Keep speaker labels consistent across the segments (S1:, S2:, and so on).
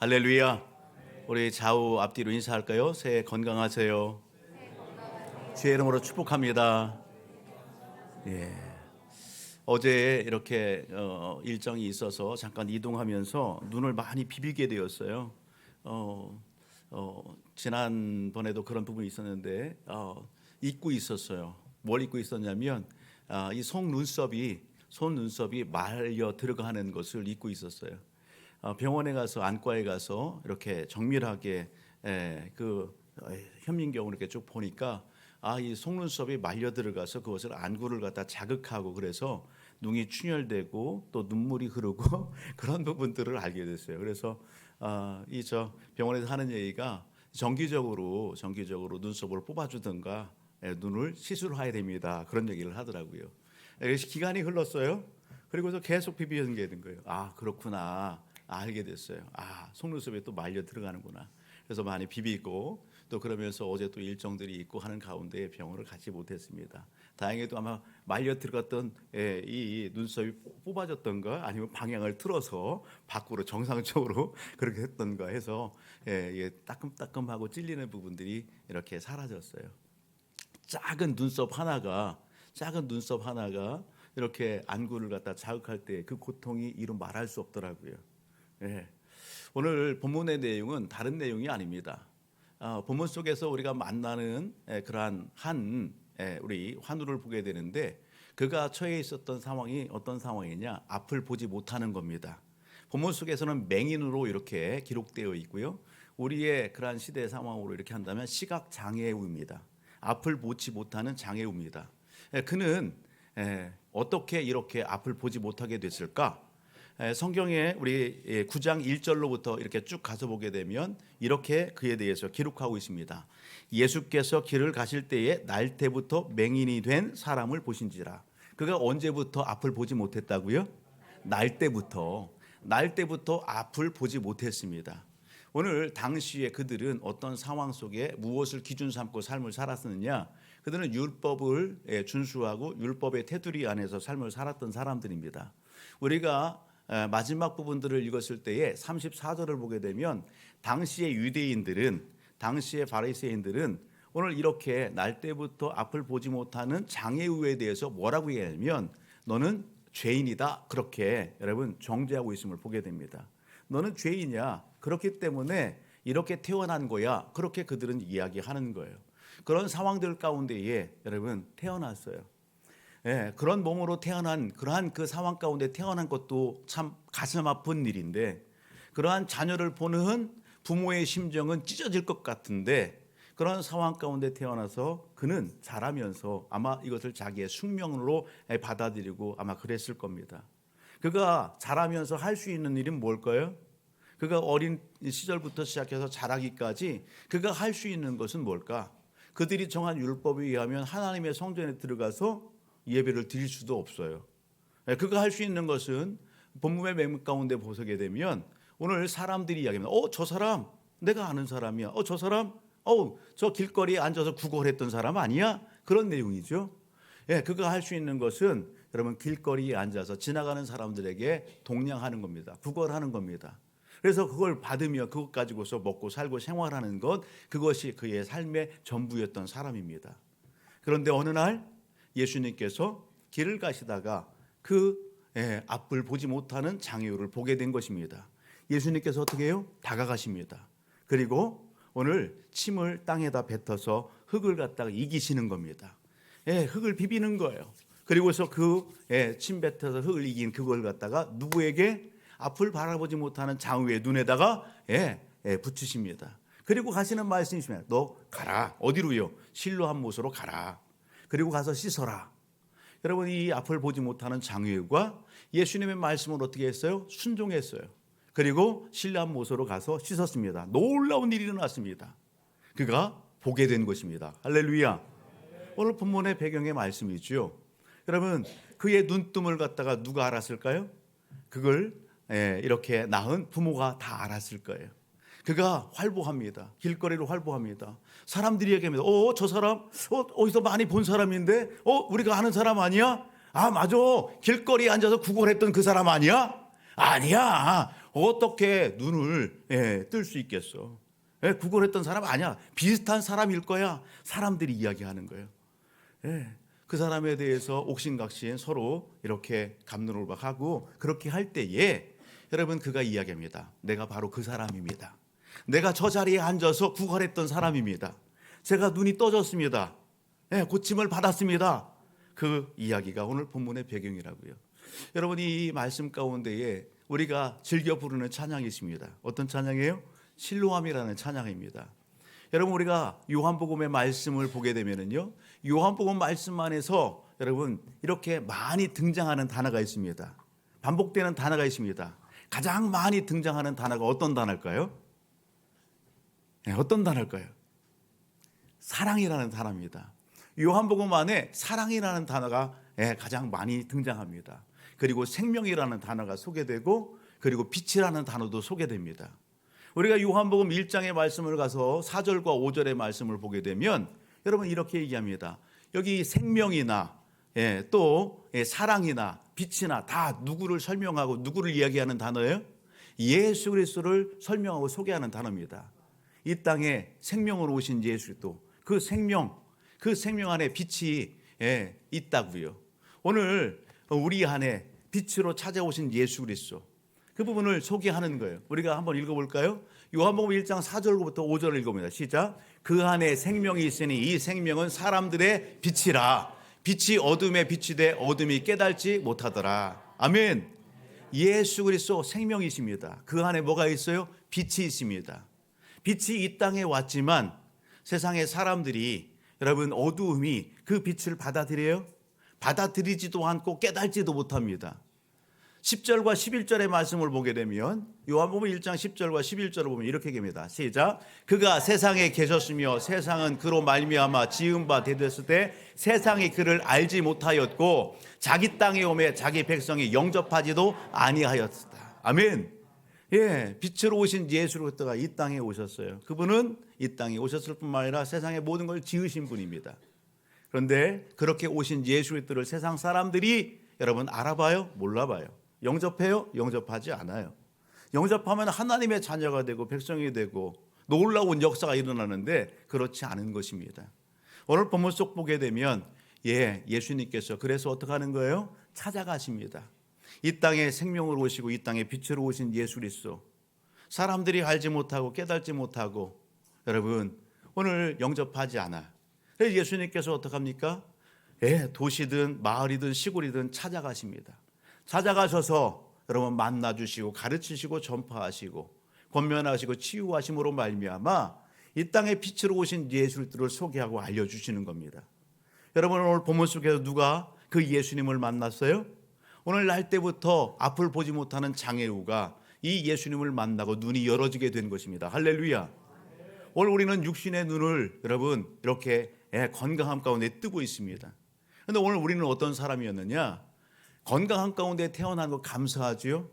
S1: 할렐루야. 우리 좌우 앞뒤로 인사할까요? 새해 건강하세요. 주의 이름으로 축복합니다. 예. 어제 이렇게 일정이 있어서 잠깐 이동하면서 눈을 많이 비비게 되었어요. 지난번에도 그런 부분이 있었는데 잊고 있었어요. 뭘 잊고 있었냐면 이 손 눈썹이 말려 들어가는 것을 잊고 있었어요. 병원에 가서 안과에 가서 이렇게 정밀하게 현민경을 이렇게 쭉 보니까 이 속눈썹이 말려 들어가서 그것을 안구를 갖다 자극하고 그래서 눈이 충혈되고 또 눈물이 흐르고 그런 부분들을 알게 됐어요. 그래서 저 병원에서 하는 얘기가 정기적으로 눈썹을 뽑아주든가 눈을 시술해야 됩니다. 그런 얘기를 하더라고요. 그래서 기간이 흘렀어요. 그리고서 계속 비비는 게 된 거예요. 그렇구나. 알게 됐어요. 속눈썹에 또 말려 들어가는구나. 그래서 많이 비비고 또 그러면서 어제 또 일정들이 있고 하는 가운데 병원을 가지 못했습니다. 다행히도 아마 말려 들어갔던 이 눈썹이 뽑아졌던가 아니면 방향을 틀어서 밖으로 정상적으로 그렇게 했던가 해서 따끔따끔하고 찔리는 부분들이 이렇게 사라졌어요. 작은 눈썹 하나가 이렇게 안구를 갖다 자극할 때 그 고통이 이루 말할 수 없더라고요. 오늘 본문의 내용은 다른 내용이 아닙니다. 본문 속에서 우리가 만나는 그러한 우리 환우를 보게 되는데 그가 처해 있었던 상황이 어떤 상황이냐? 앞을 보지 못하는 겁니다. 본문 속에서는 맹인으로 이렇게 기록되어 있고요. 우리의 그러한 시대 상황으로 이렇게 한다면 시각 장애우입니다. 앞을 보지 못하는 장애우입니다. 그는 어떻게 이렇게 앞을 보지 못하게 됐을까? 성경에 우리 9장 1절로부터 이렇게 쭉 가서 보게 되면 이렇게 그에 대해서 기록하고 있습니다. 예수께서 길을 가실 때에 날 때부터 맹인이 된 사람을 보신지라. 그가 언제부터 앞을 보지 못했다고요? 날 때부터 앞을 보지 못했습니다. 오늘 당시에 그들은 어떤 상황 속에 무엇을 기준 삼고 삶을 살았느냐? 그들은 율법을 준수하고 율법의 테두리 안에서 삶을 살았던 사람들입니다. 우리가 마지막 부분들을 읽었을 때에 34절을 보게 되면 당시의 유대인들은, 당시의 바리새인들은 오늘 이렇게 날 때부터 앞을 보지 못하는 장애우에 대해서 뭐라고 얘기하냐면 너는 죄인이다, 그렇게 여러분 정죄하고 있음을 보게 됩니다. 너는 죄인이야, 그렇기 때문에 이렇게 태어난 거야, 그렇게 그들은 이야기하는 거예요. 그런 상황들 가운데에 여러분 태어났어요. 그런 몸으로 태어난 그러한 그 상황 가운데 태어난 것도 참 가슴 아픈 일인데 그러한 자녀를 보는 부모의 심정은 찢어질 것 같은데 그런 상황 가운데 태어나서 그는 자라면서 아마 이것을 자기의 숙명으로 받아들이고 아마 그랬을 겁니다. 그가 자라면서 할 수 있는 일은 뭘까요? 그가 어린 시절부터 시작해서 자라기까지 그가 할 수 있는 것은 뭘까? 그들이 정한 율법에 의하면 하나님의 성전에 들어가서 예배를 드릴 수도 없어요. 그가 할 수 있는 것은 본문의 맥락 가운데 보게 되면 오늘 사람들이 이야기합니다. 저 사람 내가 아는 사람이야. 저 사람 저 길거리에 앉아서 구걸했던 사람 아니야? 그런 내용이죠. 그가 할 수 있는 것은 여러분 길거리에 앉아서 지나가는 사람들에게 동냥하는 겁니다. 구걸하는 겁니다. 그래서 그걸 받으며 그것 가지고서 먹고 살고 생활하는 것, 그것이 그의 삶의 전부였던 사람입니다. 그런데 어느 날 예수님께서 길을 가시다가 그 앞을 보지 못하는 장애우를 보게 된 것입니다. 예수님께서 어떻게 해요? 다가가십니다. 그리고 오늘 침을 땅에다 뱉어서 흙을 갖다가 이기시는 겁니다. 흙을 비비는 거예요. 그리고서 침 뱉어서 흙을 이긴 그걸 갖다가 누구에게? 앞을 바라보지 못하는 장애우의 눈에다가 붙이십니다. 그리고 가시는 말씀이십니다. 너 가라. 어디로요? 실로암 못으로 가라. 그리고 가서 씻어라. 여러분, 이 앞을 보지 못하는 장애우가 예수님의 말씀을 어떻게 했어요? 순종했어요. 그리고 실로암 못으로 가서 씻었습니다. 놀라운 일이 일어났습니다. 그가 보게 된 것입니다. 할렐루야. 오늘 본문의 배경의 말씀이죠. 여러분, 그의 눈뜸을 갖다가 누가 알았을까요? 그걸 이렇게 낳은 부모가 다 알았을 거예요. 그가 활보합니다. 길거리로 활보합니다. 사람들이 얘기합니다. 저 사람 어디서 많이 본 사람인데 우리가 아는 사람 아니야? 맞아. 길거리에 앉아서 구걸했던 그 사람 아니야? 아니야. 어떻게 눈을 뜰 수 있겠어? 구걸했던 사람 아니야. 비슷한 사람일 거야. 사람들이 이야기하는 거예요. 그 사람에 대해서 옥신각신 서로 이렇게 갑론을박하고 그렇게 할 때에 여러분 그가 이야기합니다. 내가 바로 그 사람입니다. 내가 저 자리에 앉아서 구걸했던 사람입니다. 제가 눈이 떠졌습니다. 고침을 받았습니다. 그 이야기가 오늘 본문의 배경이라고요. 여러분 이 말씀 가운데에 우리가 즐겨 부르는 찬양이 있습니다. 어떤 찬양이에요? 실로암이라는 찬양입니다. 여러분 우리가 요한복음의 말씀을 보게 되면은요, 요한복음 말씀 안에서 여러분 이렇게 많이 등장하는 단어가 있습니다. 반복되는 단어가 있습니다. 가장 많이 등장하는 단어가 어떤 단어일까요? 어떤 단어일까요? 사랑이라는 단어입니다. 요한복음 안에 사랑이라는 단어가 가장 많이 등장합니다. 그리고 생명이라는 단어가 소개되고 그리고 빛이라는 단어도 소개됩니다. 우리가 요한복음 1장의 말씀을 가서 4절과 5절의 말씀을 보게 되면 여러분 이렇게 얘기합니다. 여기 생명이나 또 사랑이나 빛이나 다 누구를 설명하고 누구를 이야기하는 단어예요? 예수 그리스도를 설명하고 소개하는 단어입니다. 이 땅에 생명으로 오신 예수 그리스도, 그 생명 안에 빛이 있다고요. 오늘 우리 안에 빛으로 찾아오신 예수 그리스도, 그 부분을 소개하는 거예요. 우리가 한번 읽어볼까요? 요한복음 1장 4절부터 5절을 읽어봅니다. 시작. 그 안에 생명이 있으니 이 생명은 사람들의 빛이라. 빛이 어둠에 비치되 어둠이 깨달지 못하더라. 아멘. 예수 그리스도 생명이십니다. 그 안에 뭐가 있어요? 빛이 있습니다. 빛이 이 땅에 왔지만 세상의 사람들이 여러분 어두움이 그 빛을 받아들여요? 받아들이지도 않고 깨달지도 못합니다. 10절과 11절의 말씀을 보게 되면 요한복음 1장 10절과 11절을 보면 이렇게 얘기합니다. 시작. 그가 세상에 계셨으며 세상은 그로 말미암아 지은 바 되었을 때 세상이 그를 알지 못하였고 자기 땅에 오매 자기 백성이 영접하지도 아니하였다. 아멘. 빛으로 오신 예수 그리스도가 이 땅에 오셨어요. 그분은 이 땅에 오셨을 뿐만 아니라 세상의 모든 걸 지으신 분입니다. 그런데 그렇게 오신 예수 그리스도를 세상 사람들이 여러분 알아봐요? 몰라봐요. 영접해요? 영접하지 않아요. 영접하면 하나님의 자녀가 되고 백성이 되고 놀라운 역사가 일어나는데 그렇지 않은 것입니다. 오늘 본문 속 보게 되면 예수님께서 그래서 어떻게 하는 거예요? 찾아가십니다. 이 땅에 생명으로 오시고 이 땅에 빛으로 오신 예수 그리스도, 사람들이 알지 못하고 깨닫지 못하고 여러분 오늘 영접하지 않아. 그래서 예수님께서 어떻게 합니까? 도시든 마을이든 시골이든 찾아가십니다. 찾아가셔서 여러분 만나주시고 가르치시고 전파하시고 권면하시고 치유하심으로 말미암아 이 땅에 빛으로 오신 예수 그리스도를 소개하고 알려주시는 겁니다. 여러분 오늘 본문 속에서 누가 그 예수님을 만났어요? 오늘 날 때부터 앞을 보지 못하는 장애우가 이 예수님을 만나고 눈이 열어지게 된 것입니다. 할렐루야. 오늘 우리는 육신의 눈을 여러분 이렇게 건강함 가운데 뜨고 있습니다. 그런데 오늘 우리는 어떤 사람이었느냐? 건강한 가운데 태어난 거 감사하지요.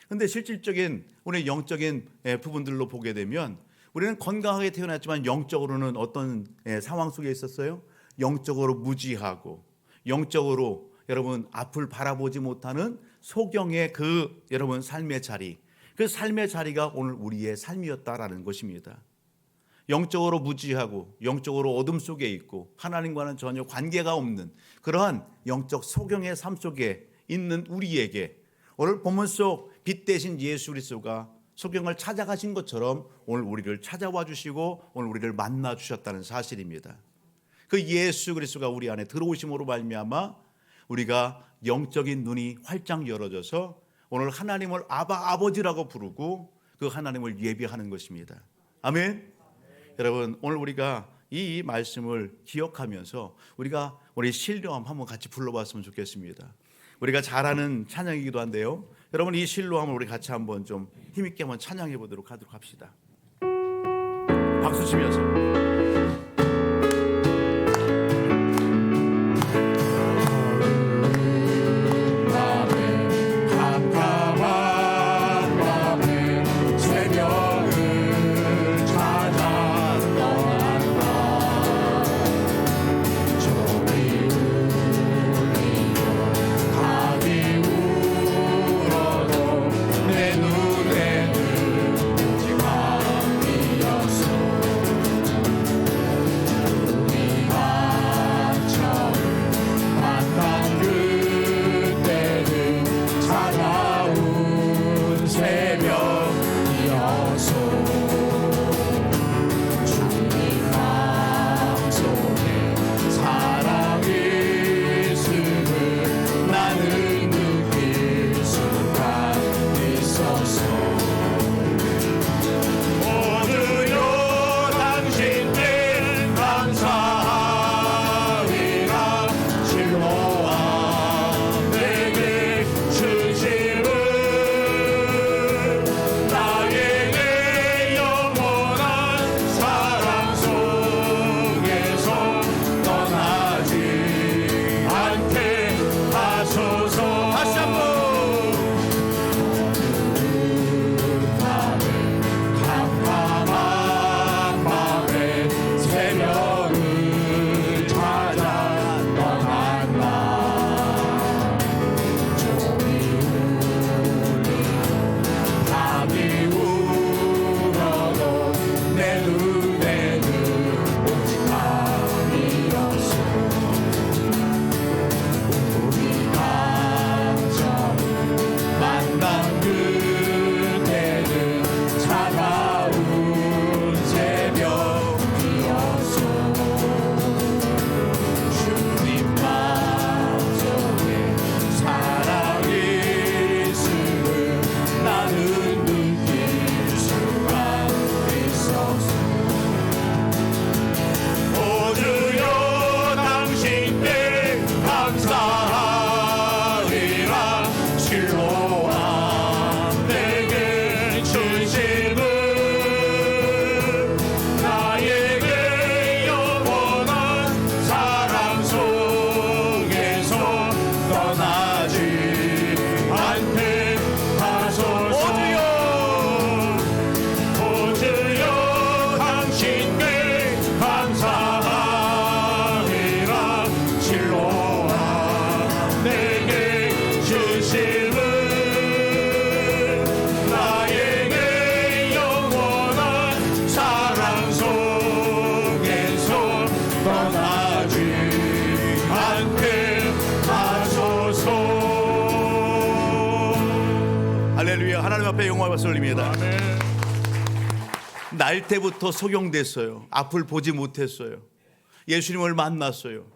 S1: 그런데 실질적인 우리 영적인 부분들로 보게 되면 우리는 건강하게 태어났지만 영적으로는 어떤 상황 속에 있었어요? 영적으로 무지하고 영적으로 여러분 앞을 바라보지 못하는 소경의 그 여러분 삶의 자리, 그 삶의 자리가 오늘 우리의 삶이었다라는 것입니다. 영적으로 무지하고 영적으로 어둠 속에 있고 하나님과는 전혀 관계가 없는 그러한 영적 소경의 삶 속에 있는 우리에게 오늘 본문 속 빛 대신 예수 그리스도가 소경을 찾아가신 것처럼 오늘 우리를 찾아와 주시고 오늘 우리를 만나 주셨다는 사실입니다. 그 예수 그리스도가 우리 안에 들어오심으로 말미암아 우리가 영적인 눈이 활짝 열어져서 오늘 하나님을 아버지라고 부르고 그 하나님을 예배하는 것입니다. 아멘. 여러분 오늘 우리가 이 말씀을 기억하면서 우리가 우리 실로암 한번 같이 불러봤으면 좋겠습니다. 우리가 잘 아는 찬양이기도 한데요. 여러분 이 실로암을 우리 같이 한번 좀 힘있게 한번 찬양해 보도록 하도록 합시다. 박수 치면서.
S2: 내 눈에 새벽이어서 주님 마음속에 사랑이 있음을 나는 느낄 수가 있어서 모두요 당신께 감사하리라 실로와 내게 주심을 나에게 영원한 사랑 속에서 떠나지 않게 하소서. 다시 한번 캄캄한 밤에 새벽을 찾아 떠난 나 종이 울리고 밤이 울어도 내 눈에는 오직 밤이었어. 우리 감정 만난 그때는 차가운 새벽이었어. 주님 마음속에 사랑이 있음을 나는 느낄 수가 있었어. 모두여 당신께 감사하리라 실로와 내게 주심을 나에게 영원한 사랑 속에서 떠나지 않게 하소서. 모두여 당신께 감사하리라 실로와 내게 주심을 나에게 영원한 사랑 속에서 떠나지 않게 하소서.
S1: 할렐루야. 하나님 앞에 영광의 박수 올립니다. 날 때부터 속용됐어요. 앞을 보지 못했어요. 예수님을 만났어요.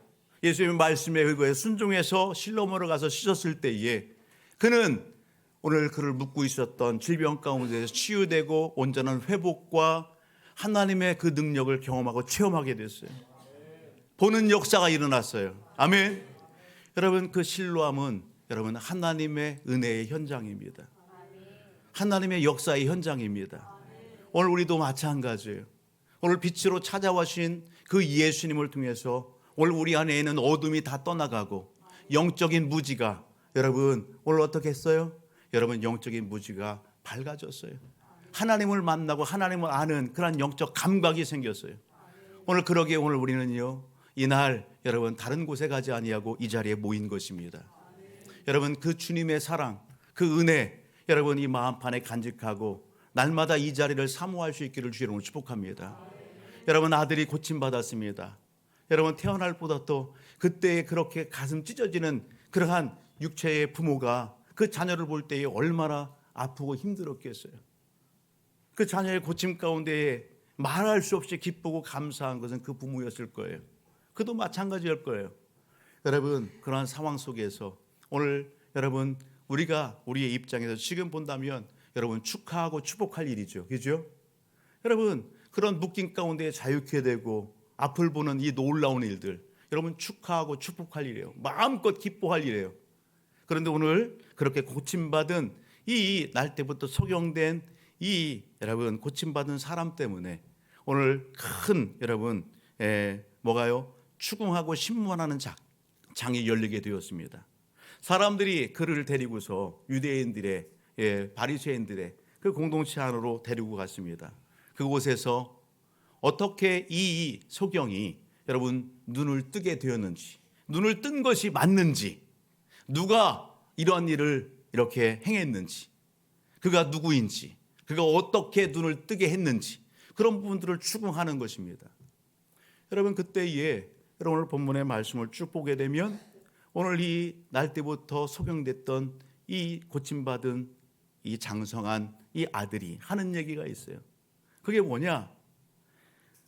S1: 예수님의 말씀에 의거해 순종해서 실로모로 가서 씻었을 때에 그는 오늘 그를 묻고 있었던 질병 가운데서 치유되고 온전한 회복과 하나님의 그 능력을 경험하고 체험하게 됐어요. 보는 역사가 일어났어요. 아멘. 여러분, 그 실로암은 여러분 하나님의 은혜의 현장입니다. 하나님의 역사의 현장입니다. 오늘 우리도 마찬가지예요. 오늘 빛으로 찾아와신 그 예수님을 통해서 오늘 우리 안에 있는 어둠이 다 떠나가고 영적인 무지가 여러분 오늘 어떻게 했어요? 여러분 영적인 무지가 밝아졌어요. 하나님을 만나고 하나님을 아는 그런 영적 감각이 생겼어요. 오늘 그러기에 오늘 우리는요 이날 여러분 다른 곳에 가지 아니하고 이 자리에 모인 것입니다. 여러분 그 주님의 사랑, 그 은혜 여러분 이 마음판에 간직하고 날마다 이 자리를 사모할 수 있기를 주의 이름으로 축복합니다. 여러분 아들이 고침받았습니다. 여러분 태어날 보다 또 그때 그렇게 가슴 찢어지는 그러한 육체의 부모가 그 자녀를 볼 때에 얼마나 아프고 힘들었겠어요. 그 자녀의 고침 가운데에 말할 수 없이 기쁘고 감사한 것은 그 부모였을 거예요. 그도 마찬가지일 거예요. 여러분 그러한 상황 속에서 오늘 여러분 우리가 우리의 입장에서 지금 본다면 여러분 축하하고 축복할 일이죠. 그죠? 여러분 그런 묶임 가운데 자유케 되고 앞을 보는 이 놀라운 일들 여러분 축하하고 축복할 일이에요. 마음껏 기뻐할 일이에요. 그런데 오늘 그렇게 고침받은 이 날 때부터 소경된 이 여러분 고침받은 사람 때문에 오늘 큰 여러분 뭐가요? 추궁하고 신문하는 장이 열리게 되었습니다. 사람들이 그를 데리고서 유대인들의 바리새인들의 그 공동체 안으로 데리고 갔습니다. 그곳에서 어떻게 이 소경이 여러분 눈을 뜨게 되었는지, 눈을 뜬 것이 맞는지, 누가 이러한 일을 이렇게 행했는지, 그가 누구인지, 그가 어떻게 눈을 뜨게 했는지 그런 부분들을 추궁하는 것입니다. 여러분 그때에 여러분 오늘 본문의 말씀을 쭉 보게 되면 오늘 이 날 때부터 소경됐던 이 고침받은 이 장성한 이 아들이 하는 얘기가 있어요. 그게 뭐냐?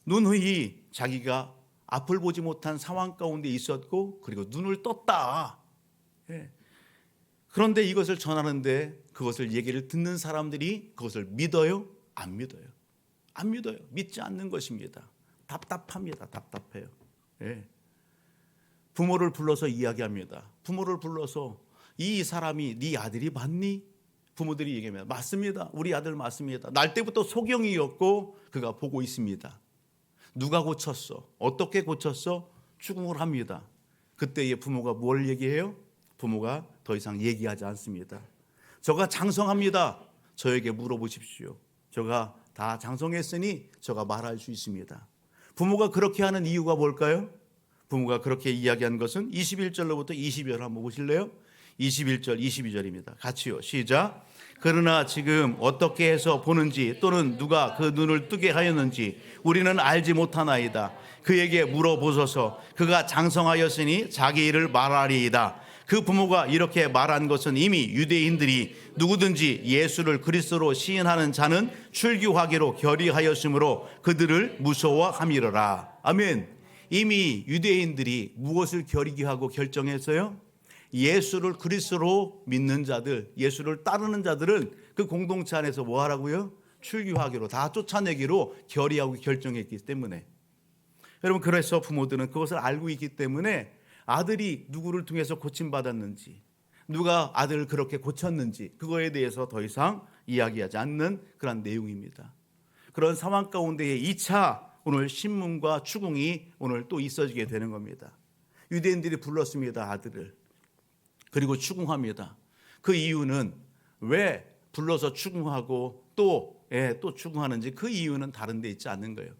S1: 누누이 자기가 앞을 보지 못한 상황 가운데 있었고 그리고 눈을 떴다. 예. 그런데 이것을 전하는데 그것을 얘기를 듣는 사람들이 그것을 믿어요? 안 믿어요. 안 믿어요. 믿지 않는 것입니다. 답답합니다. 답답해요. 예. 부모를 불러서 이야기합니다. 부모를 불러서 이 사람이 네 아들이 맞니? 부모들이 얘기합니다. 맞습니다. 우리 아들 맞습니다. 날 때부터 소경이었고 그가 보고 있습니다. 누가 고쳤어? 어떻게 고쳤어? 추궁을 합니다. 그때의 부모가 뭘 얘기해요? 부모가 더 이상 얘기하지 않습니다. 저가 장성합니다. 저에게 물어보십시오. 저가 다 장성했으니 저가 말할 수 있습니다. 부모가 그렇게 하는 이유가 뭘까요? 부모가 그렇게 이야기한 것은 21절로부터 22절 한번 보실래요? 21절, 22절입니다. 같이요. 시작. 그러나 지금 어떻게 해서 보는지 또는 누가 그 눈을 뜨게 하였는지 우리는 알지 못하나이다. 그에게 물어보소서. 그가 장성하였으니 자기 일을 말하리이다. 그 부모가 이렇게 말한 것은 이미 유대인들이 누구든지 예수를 그리스도로 시인하는 자는 출교하기로 결의하였으므로 그들을 무서워함이로라. 아멘. 이미 유대인들이 무엇을 결의하고 결정했어요? 예수를 그리스도로 믿는 자들, 예수를 따르는 자들은 그 공동체 안에서 뭐 하라고요? 출교하기로, 다 쫓아내기로 결의하고 결정했기 때문에. 여러분, 그래서 부모들은 그것을 알고 있기 때문에 아들이 누구를 통해서 고침받았는지, 누가 아들을 그렇게 고쳤는지 그거에 대해서 더 이상 이야기하지 않는 그런 내용입니다. 그런 상황 가운데에 2차 오늘 신문과 추궁이 오늘 또 있어지게 되는 겁니다. 유대인들이 불렀습니다. 아들을. 그리고 추궁합니다. 그 이유는 왜 불러서 추궁하고 또 추궁하는지 그 이유는 다른 데 있지 않는 거예요.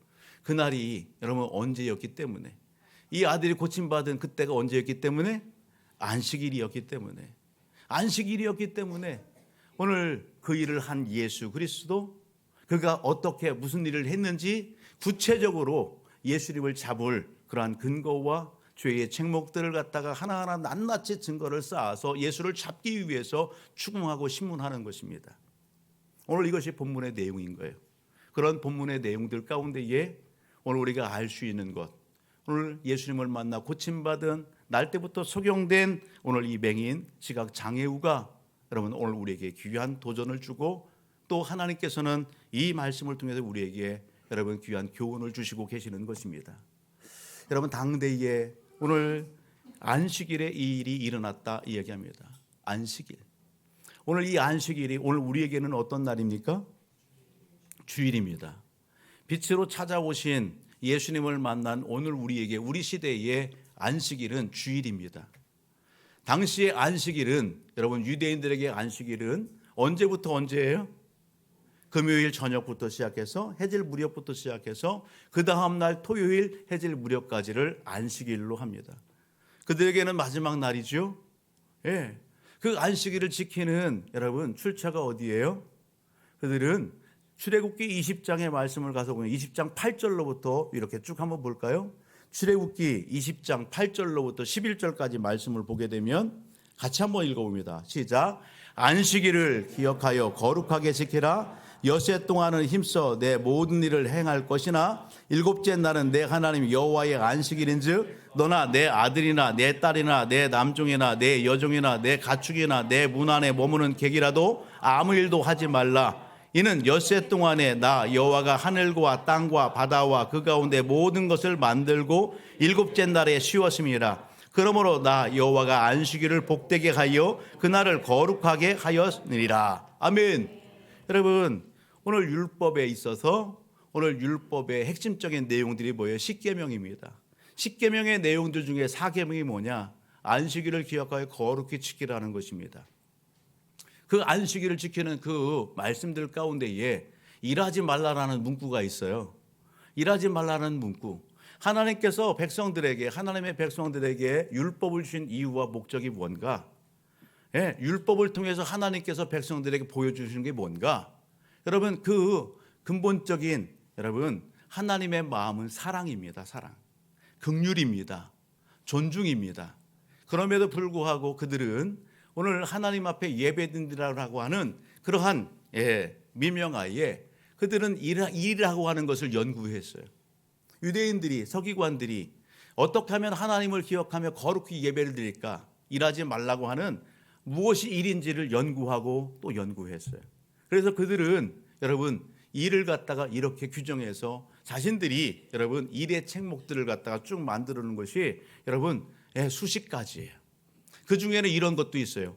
S1: 그날이 여러분 언제였기 때문에, 이 아들이 고침받은 그때가 언제였기 때문에, 안식일이었기 때문에, 안식일이었기 때문에 오늘 그 일을 한 예수 그리스도, 그가 어떻게 무슨 일을 했는지 구체적으로 예수님을 잡을 그러한 근거와 죄의 책목들을 갖다가 하나하나 낱낱이 증거를 쌓아서 예수를 잡기 위해서 추궁하고 신문하는 것입니다. 오늘 이것이 본문의 내용인 거예요. 그런 본문의 내용들 가운데에 오늘 우리가 알 수 있는 것, 오늘 예수님을 만나 고침받은 날 때부터 소경된 오늘 이 맹인 시각 장애우가 여러분 오늘 우리에게 귀한 도전을 주고 또 하나님께서는 이 말씀을 통해서 우리에게 여러분 귀한 교훈을 주시고 계시는 것입니다. 여러분 당대에 오늘 안식일에 이 일이 일어났다 이야기합니다. 안식일. 오늘 이 안식일이 오늘 우리에게는 어떤 날입니까? 주일입니다. 빛으로 찾아오신 예수님을 만난 오늘 우리에게, 우리 시대의 안식일은 주일입니다. 당시의 안식일은 여러분 유대인들에게 안식일은 언제부터 언제예요? 금요일 저녁부터 시작해서 해질 무렵부터 시작해서 그 다음 날 토요일 해질 무렵까지를 안식일로 합니다. 그들에게는 마지막 날이죠. 예. 그 안식일을 지키는 여러분 출처가 어디예요? 그들은 출애굽기 20장의 말씀을 가서 보면 20장 8절로부터 이렇게 쭉 한번 볼까요? 출애굽기 20장 8절로부터 11절까지 말씀을 보게 되면 같이 한번 읽어봅니다. 시작. 안식일을 기억하여 거룩하게 지키라. 엿새 동안은 힘써 내 모든 일을 행할 것이나 일곱째 날은 내 하나님 여호와의 안식일인즉 너나 내 아들이나 내 딸이나 내 남종이나 내 여종이나 내 가축이나 내 문 안에 머무는 객이라도 아무 일도 하지 말라. 이는 엿새 동안에 나 여호와가 하늘과 땅과 바다와 그 가운데 모든 것을 만들고 일곱째 날에 쉬었음이라. 그러므로 나 여호와가 안식일을 복되게 하여 그날을 거룩하게 하였느니라. 아멘. 여러분 오늘 율법에 있어서 오늘 율법의 핵심적인 내용들이 뭐예요? 10계명입니다. 10계명의 내용들 중에 4계명이 뭐냐? 안식일을 기억하여 거룩히 지키라는 것입니다. 그 안식일을 지키는 그 말씀들 가운데에 일하지 말라라는 문구가 있어요. 일하지 말라는 문구. 하나님께서 하나님의 백성들에게 율법을 주신 이유와 목적이 뭔가? 예, 율법을 통해서 하나님께서 백성들에게 보여주시는 게 뭔가? 여러분 그 근본적인 여러분 하나님의 마음은 사랑입니다. 사랑. 긍휼입니다. 존중입니다. 그럼에도 불구하고 그들은 오늘 하나님 앞에 예배드리라고 하는 그러한 미명하에 그들은 일이라고 하는 것을 연구했어요. 유대인들이, 서기관들이 어떻게 하면 하나님을 기억하며 거룩히 예배를 드릴까, 일하지 말라고 하는 무엇이 일인지를 연구하고 또 연구했어요. 그래서 그들은 여러분 일을 갖다가 이렇게 규정해서 자신들이 여러분 일의 책목들을 갖다가 쭉 만들어 놓은 것이 여러분 수십 가지예요. 그 중에는 이런 것도 있어요.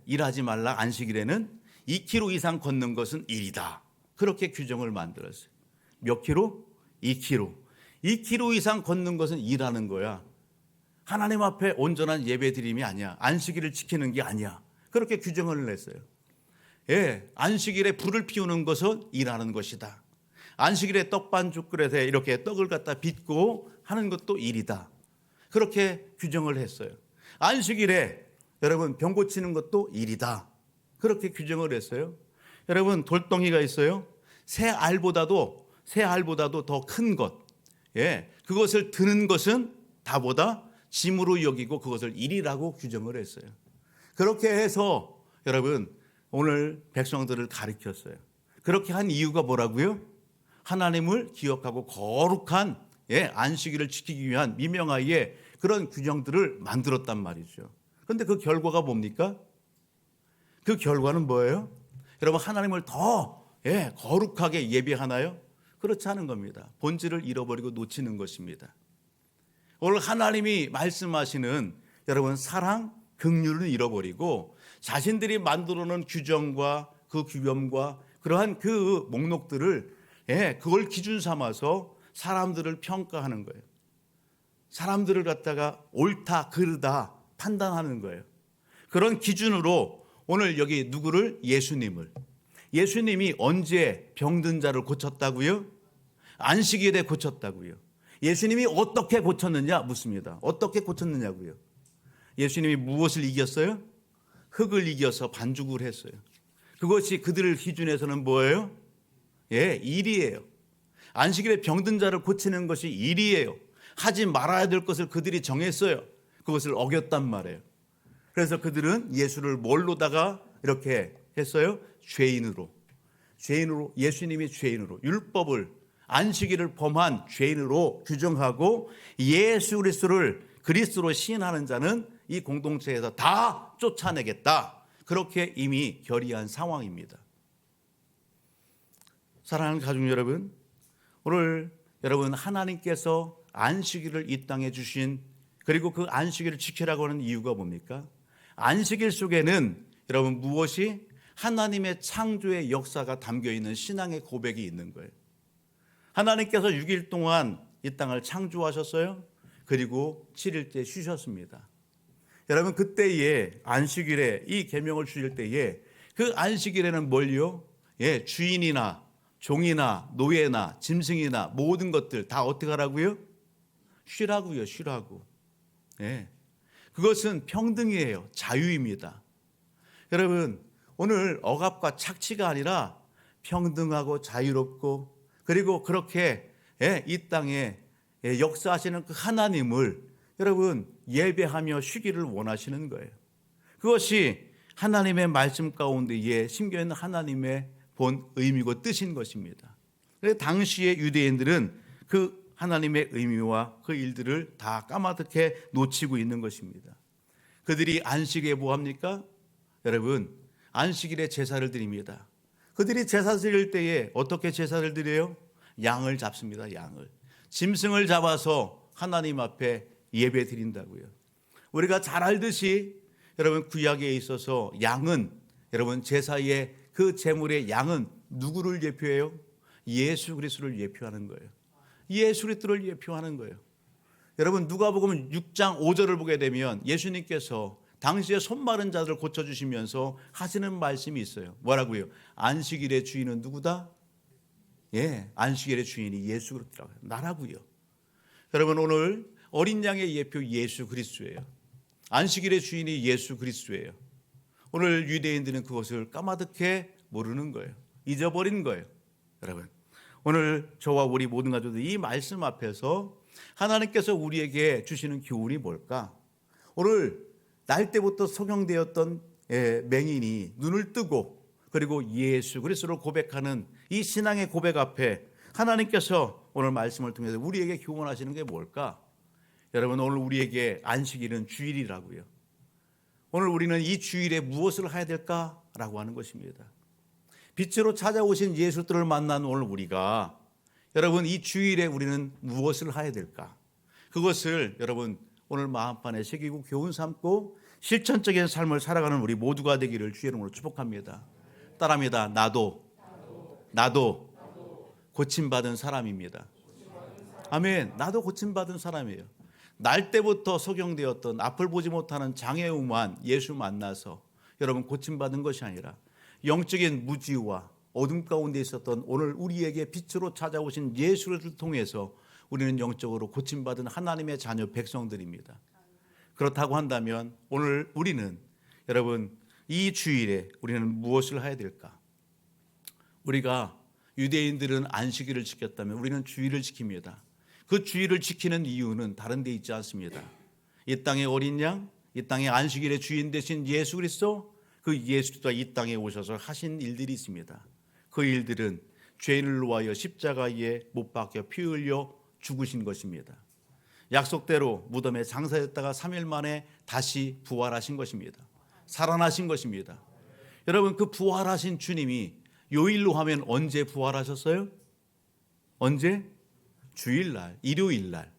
S1: 일하지 말라, 안식일에는 2km 이상 걷는 것은 일이다. 그렇게 규정을 만들었어요. 몇 킬로? 2km. 2km 이상 걷는 것은 일하는 거야. 하나님 앞에 온전한 예배드림이 아니야. 안식일을 지키는 게 아니야. 그렇게 규정을 냈어요. 안식일에 불을 피우는 것은 일하는 것이다. 안식일에 떡반죽 그릇에 이렇게 떡을 갖다 빚고 하는 것도 일이다. 그렇게 규정을 했어요. 안식일에 여러분 병 고치는 것도 일이다. 그렇게 규정을 했어요. 여러분 돌덩이가 있어요. 새 알보다도 더 큰 것. 그것을 드는 것은 다보다 짐으로 여기고 그것을 일이라고 규정을 했어요. 그렇게 해서 여러분 오늘 백성들을 가르쳤어요. 그렇게 한 이유가 뭐라고요? 하나님을 기억하고 거룩한 안식일을 지키기 위한 미명하에 그런 규정들을 만들었단 말이죠. 그런데 그 결과가 뭡니까? 그 결과는 뭐예요? 여러분 하나님을 더 거룩하게 예배하나요? 그렇지 않은 겁니다. 본질을 잃어버리고 놓치는 것입니다. 오늘 하나님이 말씀하시는 여러분 사랑, 긍휼을 잃어버리고 자신들이 만들어 놓은 규정과 그 규범과 그러한 그 목록들을 그걸 기준 삼아서 사람들을 평가하는 거예요. 사람들을 갖다가 옳다, 그르다 판단하는 거예요. 그런 기준으로 오늘 여기 누구를? 예수님이 언제 병든 자를 고쳤다고요? 안식일에 고쳤다고요. 예수님이 어떻게 고쳤느냐 묻습니다. 어떻게 고쳤느냐고요? 예수님이 무엇을 이겼어요? 흙을 이겨서 반죽을 했어요. 그것이 그들을 기준에서는 뭐예요? 일이에요. 안식일에 병든 자를 고치는 것이 일이에요. 하지 말아야 될 것을 그들이 정했어요. 그것을 어겼단 말이에요. 그래서 그들은 예수를 뭘로다가 이렇게 했어요? 죄인으로. 예수님이 죄인으로, 율법을, 안식일을 범한 죄인으로 규정하고 예수 그리스도를 그리스도로 시인하는 자는 이 공동체에서 다 쫓아내겠다. 그렇게 이미 결의한 상황입니다. 사랑하는 가족 여러분, 오늘 여러분 하나님께서 안식일을 이 땅에 주신, 그리고 그 안식일을 지키라고 하는 이유가 뭡니까? 안식일 속에는 여러분 무엇이? 하나님의 창조의 역사가 담겨있는 신앙의 고백이 있는 거예요. 하나님께서 6일 동안 이 땅을 창조하셨어요. 그리고 7일째 쉬셨습니다. 여러분 그때에 안식일에 이 계명을 주실 때에 그 안식일에는 뭘요? 주인이나 종이나 노예나 짐승이나 모든 것들 다 어떻게 하라고요? 쉬라고요. 쉬라고. 그것은 평등이에요. 자유입니다. 여러분 오늘 억압과 착취가 아니라 평등하고 자유롭고 그리고 그렇게 이 땅에 역사하시는 그 하나님을 여러분 예배하며 쉬기를 원하시는 거예요. 그것이 하나님의 말씀 가운데에 심겨있는 하나님의 본 의미고 뜻인 것입니다. 그래서 당시의 유대인들은 그 하나님의 의미와 그 일들을 다 까마득해 놓치고 있는 것입니다. 그들이 안식일에 뭐 합니까? 여러분 안식일에 제사를 드립니다. 그들이 제사 드릴 때에 어떻게 제사를 드려요? 양을 잡습니다. 양을. 짐승을 잡아서 하나님 앞에 예배 드린다고요. 우리가 잘 알듯이 여러분 구약에 있어서 양은 여러분 제사의 그 제물의 양은 누구를 예표해요? 예수 그리스도를 예표하는 거예요. 예수 그리스도를 예표하는 거예요. 여러분 누가복음 6장 5절을 보게 되면 예수님께서 당시에 손마른 자들을 고쳐주시면서 하시는 말씀이 있어요. 뭐라고요? 안식일의 주인은 누구다? 안식일의 주인이 예수 그리스도라고요. 나라고요. 여러분 오늘 어린 양의 예표 예수 그리스도예요. 안식일의 주인이 예수 그리스도예요. 오늘 유대인들은 그것을 까마득해 모르는 거예요. 잊어버린 거예요. 여러분 오늘 저와 우리 모든 가족들이 이 말씀 앞에서 하나님께서 우리에게 주시는 교훈이 뭘까? 오늘 날 때부터 소경되었던 맹인이 눈을 뜨고 그리고 예수 그리스도를 고백하는 이 신앙의 고백 앞에 하나님께서 오늘 말씀을 통해서 우리에게 교훈하시는 게 뭘까? 여러분, 오늘 우리에게 안식일은 주일이라고요. 오늘 우리는 이 주일에 무엇을 해야 될까라고 하는 것입니다. 빛으로 찾아오신 예수들을 만난 오늘 우리가 여러분 이 주일에 우리는 무엇을 해야 될까? 그것을 여러분 오늘 마음판에 새기고 교훈 삼고 실천적인 삶을 살아가는 우리 모두가 되기를 주의 이름으로 축복합니다. 따라합니다. 나도 고침받은 사람입니다. 아멘. 나도 고침받은 사람이에요. 날 때부터 소경되었던 앞을 보지 못하는 장애우만 예수 만나서 여러분 고침받은 것이 아니라 영적인 무지와 어둠 가운데 있었던 오늘 우리에게 빛으로 찾아오신 예수를 통해서 우리는 영적으로 고침받은 하나님의 자녀 백성들입니다. 그렇다고 한다면 오늘 우리는 여러분 이 주일에 우리는 무엇을 해야 될까? 우리가 유대인들은 안식일을 지켰다면 우리는 주일을 지킵니다. 그 주일을 지키는 이유는 다른 데 있지 않습니다. 이 땅의 어린 양, 이 땅의 안식일의 주인 되신 예수 그리스도, 그 예수가 이 땅에 오셔서 하신 일들이 있습니다. 그 일들은 죄인을 위하여 십자가에 못 박혀 피 흘려 죽으신 것입니다. 약속대로 무덤에 장사했다가 3일 만에 다시 부활하신 것입니다. 살아나신 것입니다. 여러분 그 부활하신 주님이 요일로 하면 언제 부활하셨어요? 언제? 주일날, 일요일날.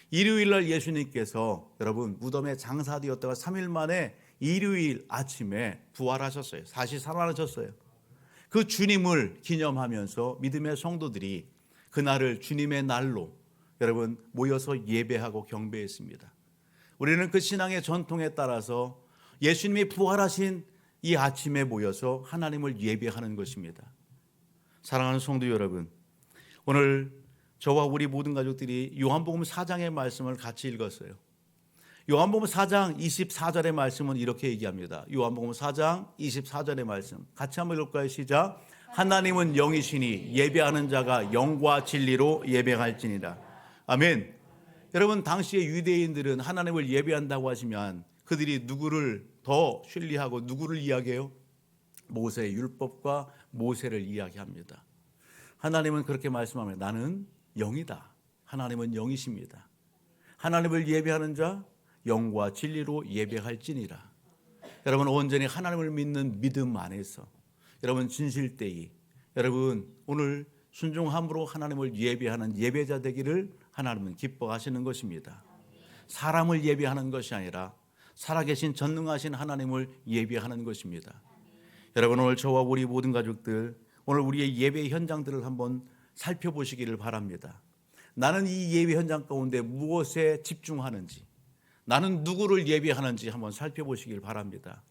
S1: 일요일날 예수님께서 여러분 무덤에 장사되었다가 3일 만에 일요일 아침에 부활하셨어요. 다시 살아나셨어요. 그 주님을 기념하면서 믿음의 성도들이 그날을 주님의 날로 여러분 모여서 예배하고 경배했습니다. 우리는 그 신앙의 전통에 따라서 예수님이 부활하신 이 아침에 모여서 하나님을 예배하는 것입니다. 사랑하는 성도 여러분, 오늘 저와 우리 모든 가족들이 요한복음 4장의 말씀을 같이 읽었어요. 요한복음 4장 24절의 말씀은 이렇게 얘기합니다. 요한복음 4장 24절의 말씀 같이 한번 읽을까요? 시작. 하나님은 영이시니 예배하는 자가 영과 진리로 예배할지니라. 아멘. 여러분 당시에 유대인들은 하나님을 예배한다고 하시면 그들이 누구를 더 신뢰하고 누구를 이야기해요? 모세의 율법과 모세를 이야기합니다. 하나님은 그렇게 말씀합니다. 나는 영이다. 하나님은 영이십니다. 하나님을 예배하는 자 영과 진리로 예배할지니라. 여러분 온전히 하나님을 믿는 믿음 안에서 여러분 진실되이 여러분 오늘 순종함으로 하나님을 예배하는 예배자 되기를 하나님은 기뻐하시는 것입니다. 사람을 예배하는 것이 아니라 살아계신 전능하신 하나님을 예배하는 것입니다. 여러분 오늘 저와 우리 모든 가족들 오늘 우리의 예배 현장들을 한번 살펴보시기를 바랍니다. 나는 이 예배 현장 가운데 무엇에 집중하는지 나는 누구를 예배하는지 한번 살펴보시길 바랍니다.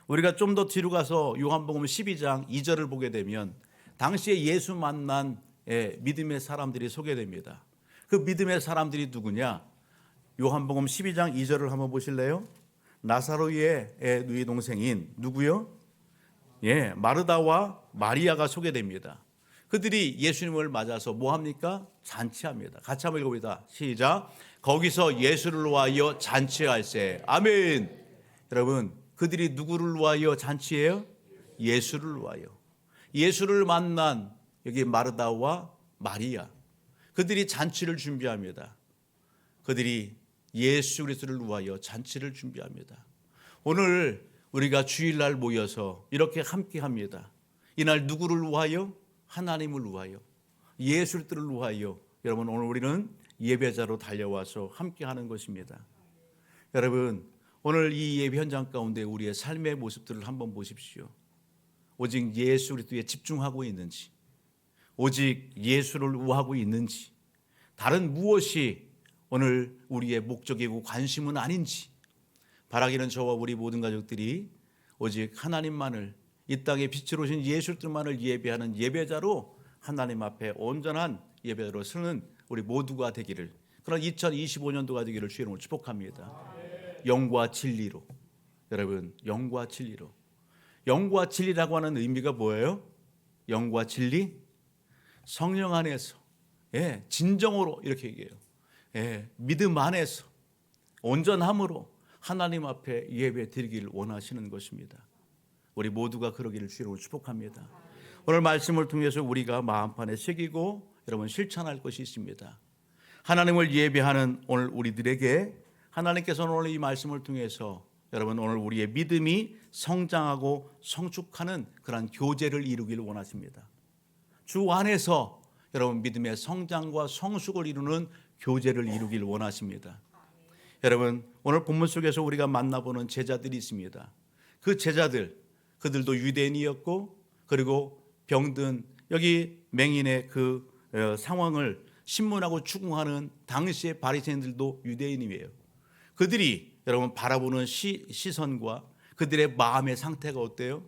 S1: 우리가 좀 더 뒤로 가서 요한복음 12장 2절을 보게 되면 당시에 예수 만난 믿음의 사람들이 소개됩니다. 그 믿음의 사람들이 누구냐? 요한복음 12장 2절을 한번 보실래요? 나사로의 누이 동생인 누구요? 마르다와 마리아가 소개됩니다. 그들이 예수님을 맞아서 뭐 합니까? 잔치합니다. 같이 한번 읽어봅니다. 시작. 거기서 예수를 위하여 잔치할세. 아멘. 여러분 그들이 누구를 위하여 잔치해요? 예수를 위하여. 예수를 만난 여기 마르다와 마리아 그들이 잔치를 준비합니다. 그들이 예수 그리스도를 위하여 잔치를 준비합니다. 오늘 우리가 주일날 모여서 이렇게 함께합니다. 이날 누구를 위하여? 하나님을 위하여, 예수를 위하여. 여러분 오늘 우리는 예배자로 달려와서 함께하는 것입니다. 여러분 오늘 이 예배 현장 가운데 우리의 삶의 모습들을 한번 보십시오. 오직 예수 그리스도에 집중하고 있는지, 오직 예수를 우하고 있는지, 다른 무엇이 오늘 우리의 목적이고 관심은 아닌지 바라기는 저와 우리 모든 가족들이 오직 하나님만을 이 땅에 빛으로 오신 예수님만을 예배하는 예배자로 하나님 앞에 온전한 예배자로 서는 우리 모두가 되기를 그런 2025년도가 되기를 주의 이름으로 축복합니다. 영과 진리로 여러분 영과 진리로 영과 진리라고 하는 의미가 뭐예요? 영과 진리? 성령 안에서 진정으로 이렇게 얘기해요. 믿음 안에서 온전함으로 하나님 앞에 예배 드리기를 원하시는 것입니다. 우리 모두가 그러기를 주로 축복합니다. 오늘 말씀을 통해서 우리가 마음판에 새기고 여러분 실천할 것이 있습니다. 하나님을 예배하는 오늘 우리들에게 하나님께서는 오늘 이 말씀을 통해서 여러분 오늘 우리의 믿음이 성장하고 성축하는 그런 교제를 이루기를 원하십니다. 주 안에서 여러분 믿음의 성장과 성숙을 이루는 교제를 이루기를 원하십니다. 여러분 오늘 본문 속에서 우리가 만나보는 제자들이 있습니다. 그 제자들 그들도 유대인이었고 그리고 병든 여기 맹인의 그 상황을 신문하고 추궁하는 당시의 바리새인들도 유대인이에요. 그들이 여러분 바라보는 시선과 그들의 마음의 상태가 어때요?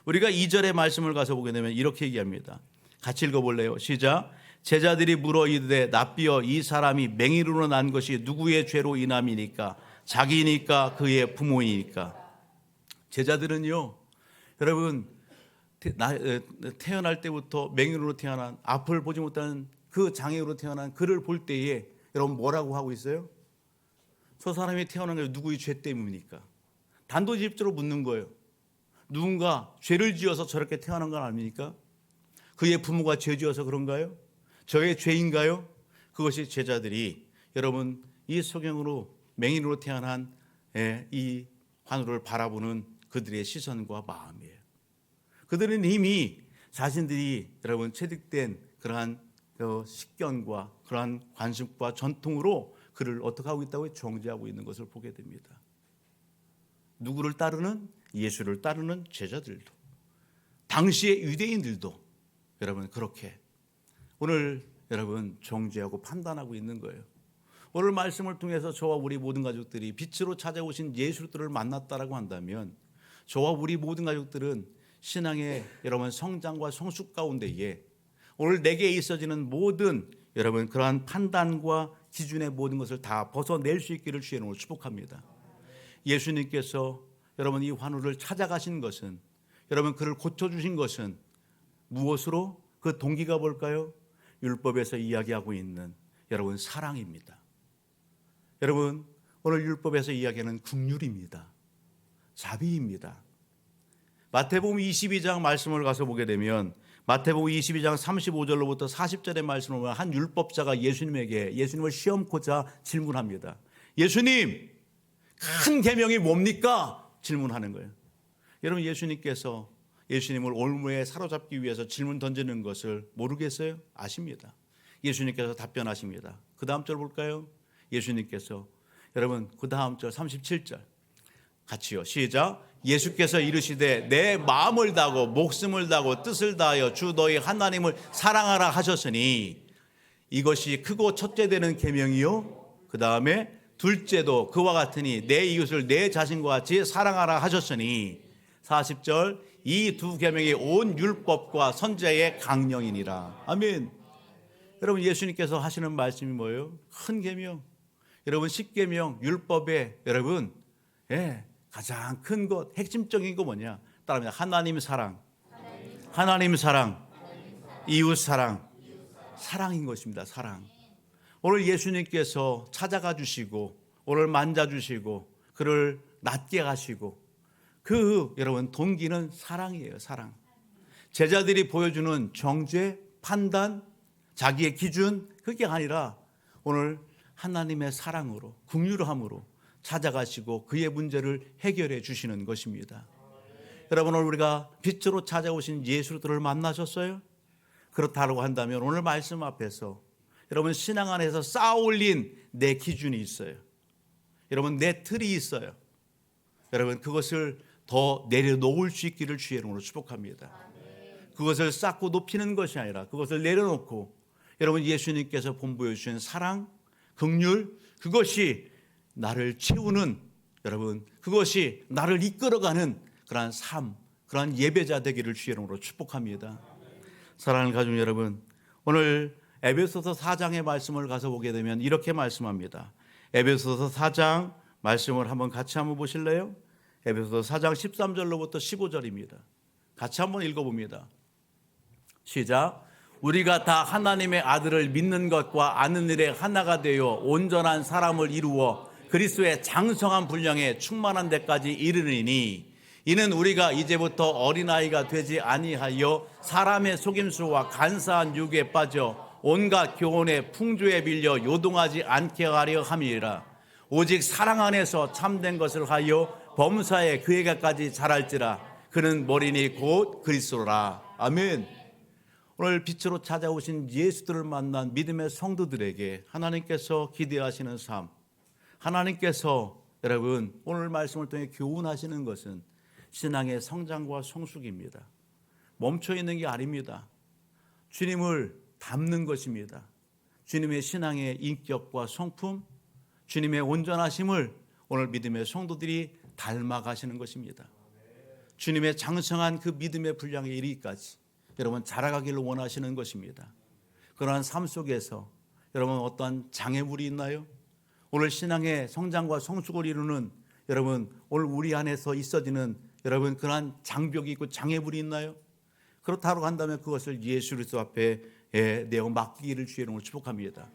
S1: 우리가 2절의 말씀을 가서 보게 되면 이렇게 얘기합니다. 같이 읽어볼래요? 시작. 제자들이 물어 이르되 납비여 이 사람이 맹인으로 난 것이 누구의 죄로 인함이니까? 자기니까 그의 부모이니까? 제자들은요 여러분 태어날 때부터 맹인으로 태어난 앞을 보지 못하는 그 장애으로 태어난 그를 볼 때에 여러분 뭐라고 하고 있어요? 저 사람이 태어난 게 누구의 죄 때문입니까? 단도직입적으로 묻는 거예요. 누군가 죄를 지어서 저렇게 태어난 건 아닙니까? 그의 부모가 죄 지어서 그런가요? 저의 죄인가요? 그것이 제자들이 여러분 이 소경으로 맹인으로 태어난 이 환우를 바라보는 그들의 시선과 마음이에요. 그들은 이미 자신들이 여러분 체득된 그러한 식견과 그러한 관습과 전통으로 그를 어떻게 하고 있다고 정죄하고 있는 것을 보게 됩니다. 누구를 따르는? 예수를 따르는 제자들도 당시의 유대인들도 여러분 그렇게 오늘 여러분 정죄하고 판단하고 있는 거예요. 오늘 말씀을 통해서 저와 우리 모든 가족들이 빛으로 찾아오신 예수들을 만났다라고 한다면 저와 우리 모든 가족들은 신앙의 여러분 성장과 성숙 가운데에 오늘 내게 있어지는 모든 여러분 그러한 판단과 기준의 모든 것을 다 벗어낼 수 있기를 주의 이름으로 축복합니다. 예수님께서 여러분 이 환우를 찾아가신 것은 여러분 그를 고쳐주신 것은 무엇으로? 그 동기가 뭘까요? 율법에서 이야기하고 있는 여러분 사랑입니다. 여러분 오늘 율법에서 이야기하는 긍휼입니다. 자비입니다. 마태복음 22장 말씀을 가서 보게 되면 마태복음 22장 35절로부터 40절의 말씀을 보면 한 율법자가 예수님을 시험코자 질문합니다. 예수님, 큰 계명이 뭡니까? 질문하는 거예요. 여러분 예수님께서 예수님을 올무에 사로잡기 위해서 질문 던지는 것을 모르겠어요? 아십니다. 예수님께서 답변하십니다. 그 다음 절 볼까요? 예수님께서 여러분 그 다음 절 37절 같이요. 시작. 예수께서 이르시되 내 마음을 다하고 목숨을 다하고 뜻을 다하여 주 너희 하나님을 사랑하라 하셨으니 이것이 크고 첫째 되는 계명이요. 그 다음에 둘째도 그와 같으니 내 이웃을 내 자신과 같이 사랑하라 하셨으니 40절 이 두 계명이 온 율법과 선지자의 강령이니라. 아멘. 여러분 예수님께서 하시는 말씀이 뭐예요? 큰 계명. 여러분 10계명 율법에 여러분 가장 큰 것 핵심적인 거 뭐냐? 따라합니다. 하나님 사랑, 하나님 사랑, 이웃 사랑, 사랑인 것입니다. 사랑. 오늘 예수님께서 찾아가 주시고 오늘 만져 주시고 그를 낫게 하시고 그 여러분 동기는 사랑이에요. 사랑. 제자들이 보여주는 정죄, 판단, 자기의 기준 그게 아니라 오늘 하나님의 사랑으로 긍휼함으로 찾아가시고 그의 문제를 해결해 주시는 것입니다. 여러분 오늘 우리가 빛으로 찾아오신 예수들을 만나셨어요? 그렇다고 한다면 오늘 말씀 앞에서 여러분 신앙 안에서 쌓아 올린 내 기준이 있어요. 여러분 내 틀이 있어요. 여러분 그것을 더 내려놓을 수 있기를 주의 이름으로 축복합니다. 그것을 쌓고 높이는 것이 아니라 그것을 내려놓고 여러분 예수님께서 본보여 주신 사랑, 긍휼 그것이 나를 채우는 여러분 그것이 나를 이끌어가는 그러한 삶, 그러한 예배자 되기를 주의 이름으로 축복합니다. 사랑하는 가족 여러분 오늘 에베소서 4장의 말씀을 가서 보게 되면 이렇게 말씀합니다. 에베소서 4장 말씀을 한번 같이 한번 보실래요? 에베소서 4장 13절로부터 15절입니다. 같이 한번 읽어봅니다. 시작. 우리가 다 하나님의 아들을 믿는 것과 아는 일에 하나가 되어 온전한 사람을 이루어 그리스도의 장성한 분량에 충만한 데까지 이르느니 이는 우리가 이제부터 어린아이가 되지 아니하여 사람의 속임수와 간사한 유혹에 빠져 온갖 교훈의 풍조에 밀려 요동하지 않게 하려 함이라. 오직 사랑 안에서 참된 것을 하여 범사에 그에게까지 자랄지라. 그는 머리니 곧 그리스도라. 아멘. 오늘 빛으로 찾아오신 예수들을 만난 믿음의 성도들에게 하나님께서 기대하시는 삶, 하나님께서 여러분 오늘 말씀을 통해 교훈하시는 것은 신앙의 성장과 성숙입니다. 멈춰 있는 게 아닙니다. 주님을 닮는 것입니다. 주님의 신앙의 인격과 성품, 주님의 온전하심을 오늘 믿음의 성도들이 닮아가시는 것입니다. 주님의 장성한 그 믿음의 분량에 이르기까지 여러분 자라가기를 원하시는 것입니다. 그러한 삶 속에서 여러분 어떠한 장애물이 있나요? 오늘 신앙의 성장과 성숙을 이루는 여러분 오늘 우리 안에서 있어지는 여러분 그러한 장벽이 있고 장애물이 있나요? 그렇다고 한다면 그것을 예수 그리스도 앞에 내어 맡기기를 주의 이름으로 축복합니다.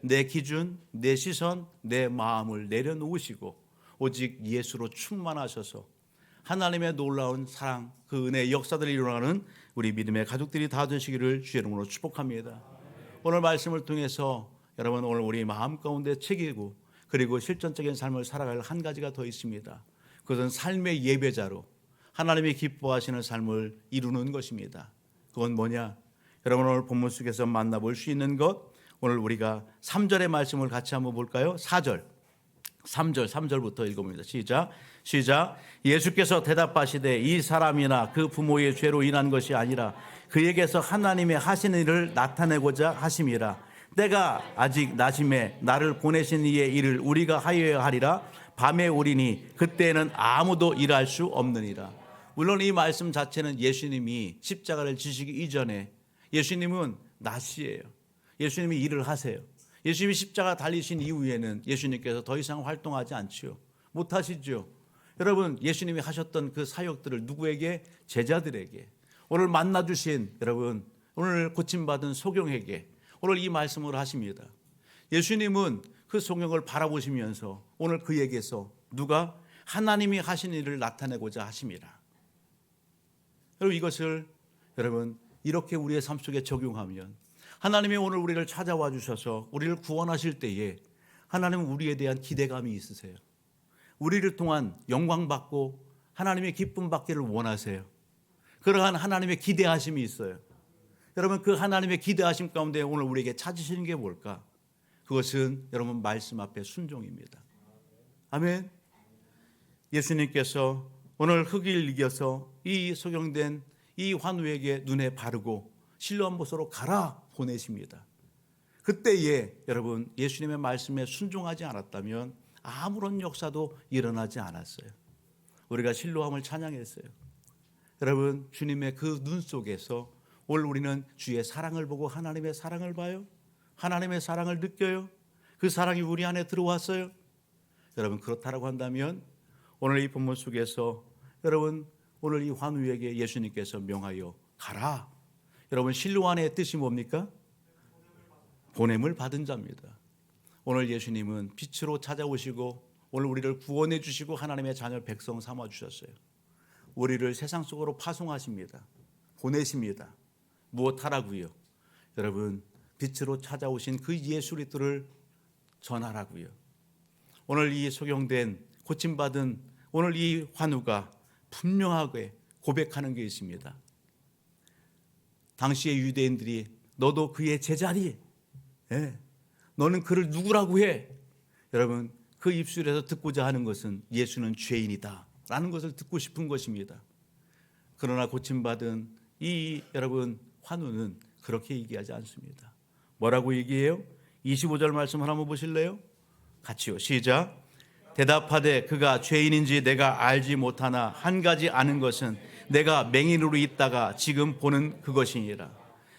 S1: 내 기준, 내 시선, 내 마음을 내려놓으시고 오직 예수로 충만하셔서 하나님의 놀라운 사랑, 그 은혜의 역사들이 일어나는 우리 믿음의 가족들이 다 되시기를 주의 이름으로 축복합니다. 오늘 말씀을 통해서 여러분 오늘 우리 마음 가운데 새기고 그리고 실전적인 삶을 살아갈 한 가지가 더 있습니다. 그것은 삶의 예배자로 하나님이 기뻐하시는 삶을 이루는 것입니다. 그건 뭐냐? 여러분 오늘 본문 속에서 만나볼 수 있는 것, 오늘 우리가 3절의 말씀을 같이 한번 볼까요? 3절부터 읽어봅니다. 시작. 예수께서 대답하시되 이 사람이나 그 부모의 죄로 인한 것이 아니라 그에게서 하나님의 하시는 일을 나타내고자 하심이라. 때가 아직 낮음에 나를 보내신 이의 일을 우리가 하여야 하리라. 밤에 오리니 그때에는 아무도 일할 수 없느니라. 물론 이 말씀 자체는 예수님이 십자가를 지시기 이전에 예수님은 낮이에요. 예수님이 일을 하세요. 예수님이 십자가 달리신 이후에는 예수님께서 더 이상 활동하지 않지요. 못하시죠. 여러분 예수님이 하셨던 그 사역들을 누구에게? 제자들에게. 오늘 만나주신 여러분 오늘 고침받은 소경에게 오늘 이 말씀을 하십니다. 예수님은 그 소경을 바라보시면서 오늘 그에게서 누가? 하나님이 하신 일을 나타내고자 하십니다. 여러분 이것을 여러분 이렇게 우리의 삶 속에 적용하면 하나님이 오늘 우리를 찾아와 주셔서 우리를 구원하실 때에 하나님은 우리에 대한 기대감이 있으세요. 우리를 통한 영광 받고 하나님의 기쁨 받기를 원하세요. 그러한 하나님의 기대하심이 있어요. 여러분 그 하나님의 기대하심 가운데 오늘 우리에게 찾으시는 게 뭘까? 그것은 여러분 말씀 앞에 순종입니다. 아멘. 예수님께서 오늘 흙을 이겨서 이 소경된 이 환우에게 눈에 바르고 실로암 보소로 가라 보내십니다. 그때에 여러분 예수님의 말씀에 순종하지 않았다면 아무런 역사도 일어나지 않았어요. 우리가 실로암을 찬양했어요. 여러분 주님의 그 눈 속에서 오늘 우리는 주의 사랑을 보고 하나님의 사랑을 봐요. 하나님의 사랑을 느껴요. 그 사랑이 우리 안에 들어왔어요. 여러분 그렇다고 한다면 오늘 이 본문 속에서 여러분 오늘 이 환우에게 예수님께서 명하여 가라. 여러분 실로암의 뜻이 뭡니까? 보냄을 받은 자입니다. 오늘 예수님은 빛으로 찾아오시고 오늘 우리를 구원해 주시고 하나님의 자녀 백성 삼아 주셨어요. 우리를 세상 속으로 파송하십니다. 보내십니다. 무엇하라고요? 여러분 빛으로 찾아오신 그 예수 그리스도를 전하라고요. 오늘 이 소경된 고침받은 오늘 이 환우가 분명하게 고백하는 게 있습니다. 당시의 유대인들이 너도 그의 제자리, 너는 그를 누구라고 해? 여러분 그 입술에서 듣고자 하는 것은 예수는 죄인이다 라는 것을 듣고 싶은 것입니다. 그러나 고침받은 이 여러분 환우는 그렇게 얘기하지 않습니다. 뭐라고 얘기해요? 25절 말씀을 한번 보실래요? 같이요. 시작. 대답하되 그가 죄인인지 내가 알지 못하나 한 가지 아는 것은 내가 맹인으로 있다가 지금 보는 그것이니라.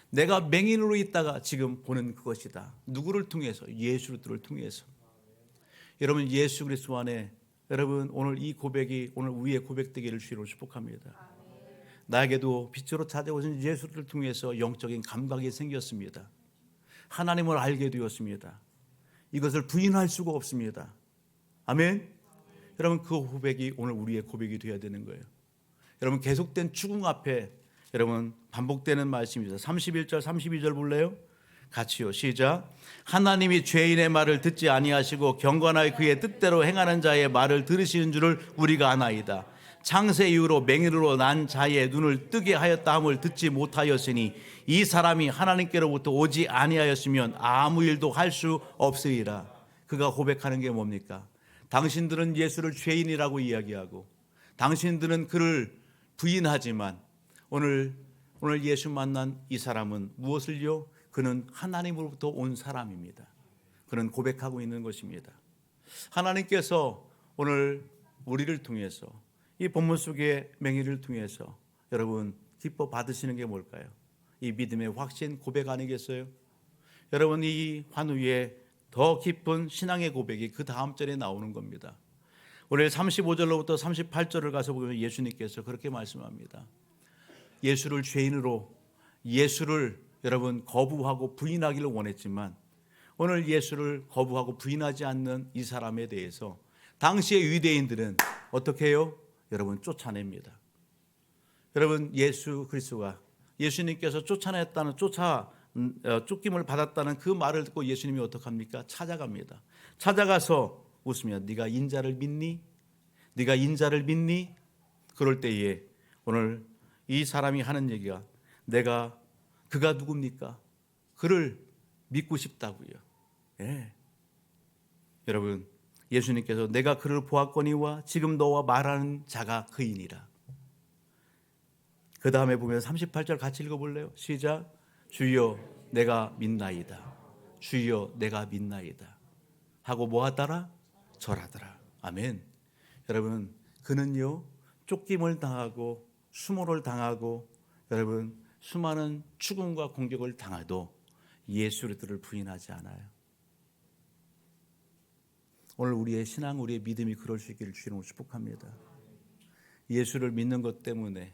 S1: 내가 맹인으로 있다가 지금 보는 그것이다. 누구를 통해서? 예수 그리스도를 통해서. 여러분 예수 그리스도 안에 여러분 오늘 이 고백이 오늘 위에 고백되기를 주로 축복합니다. 나에게도 빛으로 찾아오신 예수를 통해서 영적인 감각이 생겼습니다. 하나님을 알게 되었습니다. 이것을 부인할 수가 없습니다. 아멘. 여러분 그 고백이 오늘 우리의 고백이 되어야 되는 거예요. 여러분 계속된 죽음 앞에 여러분 반복되는 말씀입니다. 31절 32절 볼래요? 같이요. 시작. 하나님이 죄인의 말을 듣지 아니하시고 경건하여 그의 뜻대로 행하는 자의 말을 들으시는 줄을 우리가 아나이다. 창세 이후로 맹인으로 난 자의 눈을 뜨게 하였다 함을 듣지 못하였으니 이 사람이 하나님께로부터 오지 아니하였으면 아무 일도 할 수 없으리라. 그가 고백하는 게 뭡니까? 당신들은 예수를 죄인이라고 이야기하고 당신들은 그를 부인하지만 오늘 예수 만난 이 사람은 무엇을요? 그는 하나님으로부터 온 사람입니다. 그는 고백하고 있는 것입니다. 하나님께서 오늘 우리를 통해서 이 본문 속의 맹인을 통해서 여러분 기뻐 받으시는 게 뭘까요? 이 믿음의 확신 고백 아니겠어요? 여러분 이 환후에 더 깊은 신앙의 고백이 그 다음 절에 나오는 겁니다. 오늘 35절로부터 38절을 가서 보면 예수님께서 그렇게 말씀합니다. 예수를 죄인으로 예수를 여러분 거부하고 부인하기를 원했지만 오늘 예수를 거부하고 부인하지 않는 이 사람에 대해서 당시의 유대인들은 어떻게 해요? 여러분 쫓아냅니다. 여러분 예수 그리스도가 예수님께서 쫓아냈다는 쫓김을 받았다는 그 말을 듣고 예수님이 어떡합니까? 찾아갑니다. 찾아가서 웃으며 네가 인자를 믿니? 네가 인자를 믿니? 그럴 때에 오늘 이 사람이 하는 얘기가 그가 누굽니까? 그를 믿고 싶다고요. 예. 여러분 예수님께서 내가 그를 보았거니와 지금 너와 말하는 자가 그이니라. 그 다음에 보면 38절 같이 읽어볼래요? 시작. 주여 내가 믿나이다. 주여 내가 믿나이다. 하고 뭐하더라? 절하더라. 아멘. 여러분 그는요 쫓김을 당하고 수모를 당하고 여러분 수많은 죽음과 공격을 당해도 예수 그리스도를 부인하지 않아요. 오늘 우리의 신앙, 우리의 믿음이 그럴 수 있기를 주님으로 축복합니다. 예수를 믿는 것 때문에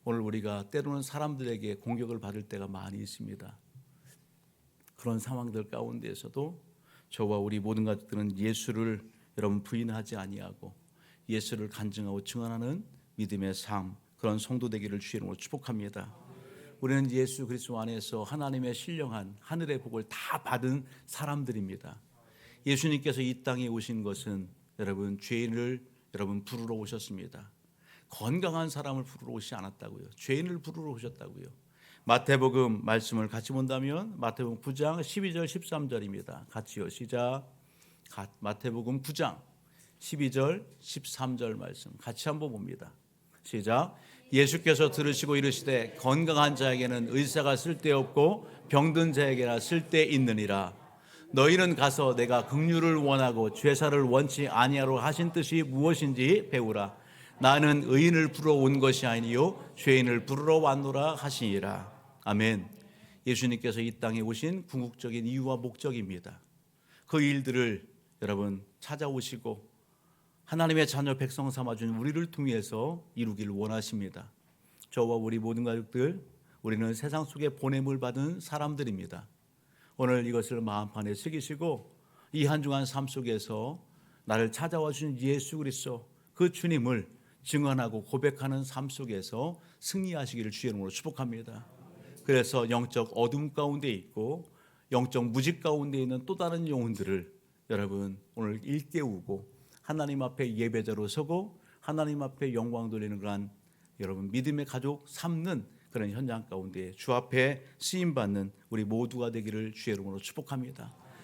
S1: 오늘 우리가 때로는 사람들에게 공격을 받을 때가 많이 있습니다. 그런 상황들 가운데에서도 저와 우리 모든 가족들은 예수를 여러분 부인하지 아니하고 예수를 간증하고 증언하는 믿음의 삶, 그런 성도 되기를 주의 이름으로 축복합니다. 우리는 예수 그리스도 안에서 하나님의 신령한 하늘의 복을 다 받은 사람들입니다. 예수님께서 이 땅에 오신 것은 여러분 죄인을 여러분 부르러 오셨습니다. 건강한 사람을 부르러 오시지 않았다고요. 죄인을 부르러 오셨다고요. 마태복음 말씀을 같이 본다면 마태복음 9장 12절 13절입니다. 같이요. 시작. 마태복음 9장 12절 13절 말씀 같이 한번 봅니다. 시작. 예수께서 들으시고 이르시되 건강한 자에게는 의사가 쓸데없고 병든 자에게나 쓸데있느니라. 너희는 가서 내가 긍휼을 원하고 죄사를 원치 아니하로 하신 뜻이 무엇인지 배우라. 나는 의인을 부르러 온 것이 아니요 죄인을 부르러 왔노라 하시니라. 아멘. 예수님께서 이 땅에 오신 궁극적인 이유와 목적입니다. 그 일들을 여러분 찾아오시고 하나님의 자녀 백성 삼아준 우리를 통해서 이루기를 원하십니다. 저와 우리 모든 가족들, 우리는 세상 속에 보냄을 받은 사람들입니다. 오늘 이것을 마음판에 새기시고 이 한 주간 삶 속에서 나를 찾아와 주신 예수 그리스도 그 주님을 증언하고 고백하는 삶 속에서 승리하시기를 주의 이름으로 축복합니다. 그래서 영적 어둠 가운데 있고 영적 무직 가운데 있는 또 다른 영혼들을 여러분 오늘 일깨우고 하나님 앞에 예배자로 서고 하나님 앞에 영광 돌리는 그런 여러분 믿음의 가족 삼는 그런 현장 가운데 주 앞에 쓰임받는 우리 모두가 되기를 주의 이름으로 축복합니다.